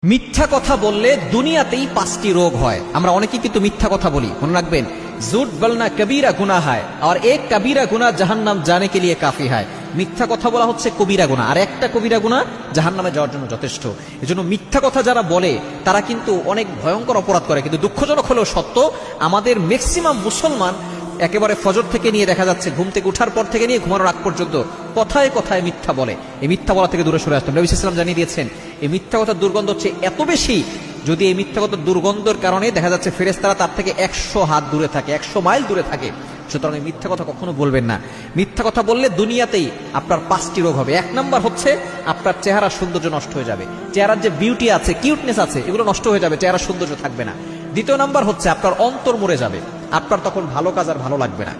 মিথ্যা কথা বললে দুনিয়াতেই 5টি রোগ হয়। আমরা অনেকেই কিন্তু মিথ্যা কথা বলি, মনে রাখবেন, झूठ बोलना कबीरा गुनाह है और एक कबीरा गुनाह जहन्नम जाने के लिए काफी है। মিথ্যা কথা বলা হচ্ছে কবিরা গুনাহ, আর একটা কবিরা গুনাহ জাহান্নামে যাওয়ার জন্য যথেষ্ট। এজন্য মিথ্যা কথা যারা বলে তারা কিন্তু অনেক ভয়ঙ্কর অপরাধ করে। কিন্তু দুঃখজনক হলেও সত্য, আমাদের ম্যাক্সিমাম মুসলমান একেবারে ফজর থেকে নিয়ে দেখা যাচ্ছে ঘুম থেকে উঠার পর থেকে নিয়ে ঘুমানোর আগ পর্যন্ত কথায় কথায় মিথ্যা বলে। এই মিথ্যা বলা থেকে দূরে সরে আসতে নবী সাল্লাল্লাহু আলাইহি ওয়াসাল্লাম জানিয়ে দিয়েছেন, এই মিথ্যা কথার দুর্গন্ধ হচ্ছে এত বেশি, যদি এই মিথ্যা কথার দুর্গন্ধের কারণে দেখা যাচ্ছে ফেরেশতারা তার থেকে 100 হাত দূরে থাকে, 100 মাইল দূরে থাকে। সুতরাং এই মিথ্যা কথা কখনো বলবেন না। মিথ্যা কথা বললে দুনিয়াতেই আপনার 5টি রোগ হবে। 1 নাম্বার হচ্ছে আপনার চেহারার সৌন্দর্য নষ্ট হয়ে যাবে, চেহারার যে বিউটি আছে, কিউটনেস আছে, এগুলো নষ্ট হয়ে যাবে, চেহারার সৌন্দর্য থাকবে না। 2 নাম্বার হচ্ছে আপনার অন্তর মরে যাবে, আপনার তখন ভালো কাজ আর ভালো লাগবে না।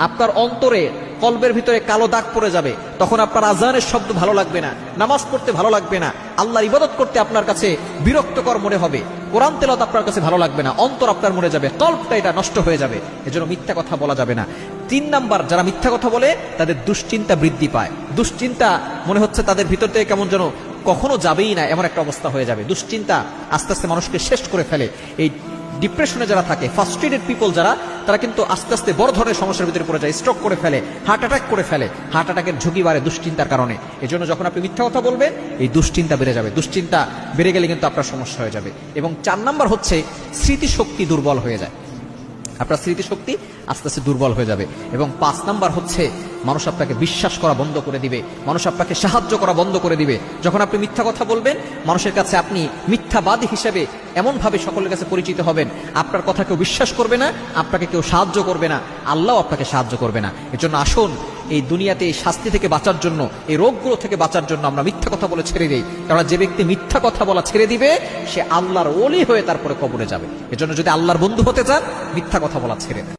আপনার অন্তরে কলবের ভিতরে কালো দাগ পড়ে যাবে, তখন আপনার আজানের শব্দ ভালো লাগবে না, নামাজ পড়তে ভালো লাগবে না, আল্লাহর ইবাদত করতে আপনার কাছে বিরক্তকর মনে হবে, কোরআন তেলাওয়াত আপনার কাছে ভালো লাগবে না, অন্তর আপনার মরে যাবে, কলবটা এটা নষ্ট হয়ে যাবে। এজন্য মিথ্যা কথা বলা যাবে না। 3 নাম্বার, যারা মিথ্যা কথা বলে তাদের দুশ্চিন্তা বৃদ্ধি পায়। দুশ্চিন্তা মনে হচ্ছে তাদের ভিতর থেকে কেমন যেন কখনো যাবেই না, এমন একটা অবস্থা হয়ে যাবে। দুশ্চিন্তা আস্তে আস্তে মানুষকে শেষ করে ফেলে। এই ডিপ্রেশনে যারা থাকে, ফার্স্ট্রেটেড পিপল যারা, তারা কিন্তু আস্তে আস্তে বড় ধরনের সমস্যার ভিতরে পড়ে যায়, স্ট্রোক করে ফেলে, হার্ট অ্যাটাক করে ফেলে। হার্ট অ্যাটাকের ঝুঁকি বাড়ে দুশ্চিন্তার কারণে। এজন্য যখন আপনি মিথ্যা কথা বলবেন, এই দুশ্চিন্তা বেড়ে যাবে। দুশ্চিন্তা বেড়ে গেলে কিন্তু আপনার সমস্যা হয়ে যাবে। এবং 4 নাম্বার হচ্ছে স্মৃতিশক্তি দুর্বল হয়ে যায়, আপনার স্মৃতিশক্তি আস্তে আস্তে দুর্বল হয়ে যাবে। এবং 5 নাম্বার হচ্ছে মানুষ আপনাকে বিশ্বাস করা বন্ধ করে দিবে, মানুষ আপনাকে সাহায্য করা বন্ধ করে দিবে। যখন আপনি মিথ্যা কথা বলবেন, মানুষের কাছে আপনি মিথ্যাবাদী হিসেবে এমনভাবে সকলের কাছে পরিচিত হবেন, আপনার কথা কেউ বিশ্বাস করবে না, আপনাকে কেউ সাহায্য করবে না, আল্লাহ আপনাকে সাহায্য করবে না। এজন্য আসুন, এই দুনিয়াতে এই শাস্তি থেকে বাঁচার জন্য, এই রোগগুলো থেকে বাঁচার জন্য আমরা মিথ্যা কথা বলে ছেড়ে দেই। কারণ যে ব্যক্তি মিথ্যা কথা বলা ছেড়ে দিবে, সে আল্লাহর ওলি হয়ে তারপরে কবরে যাবে। এজন্য যদি আল্লাহর বন্ধু হতে চান, মিথ্যা কথা বলা ছেড়ে দেন।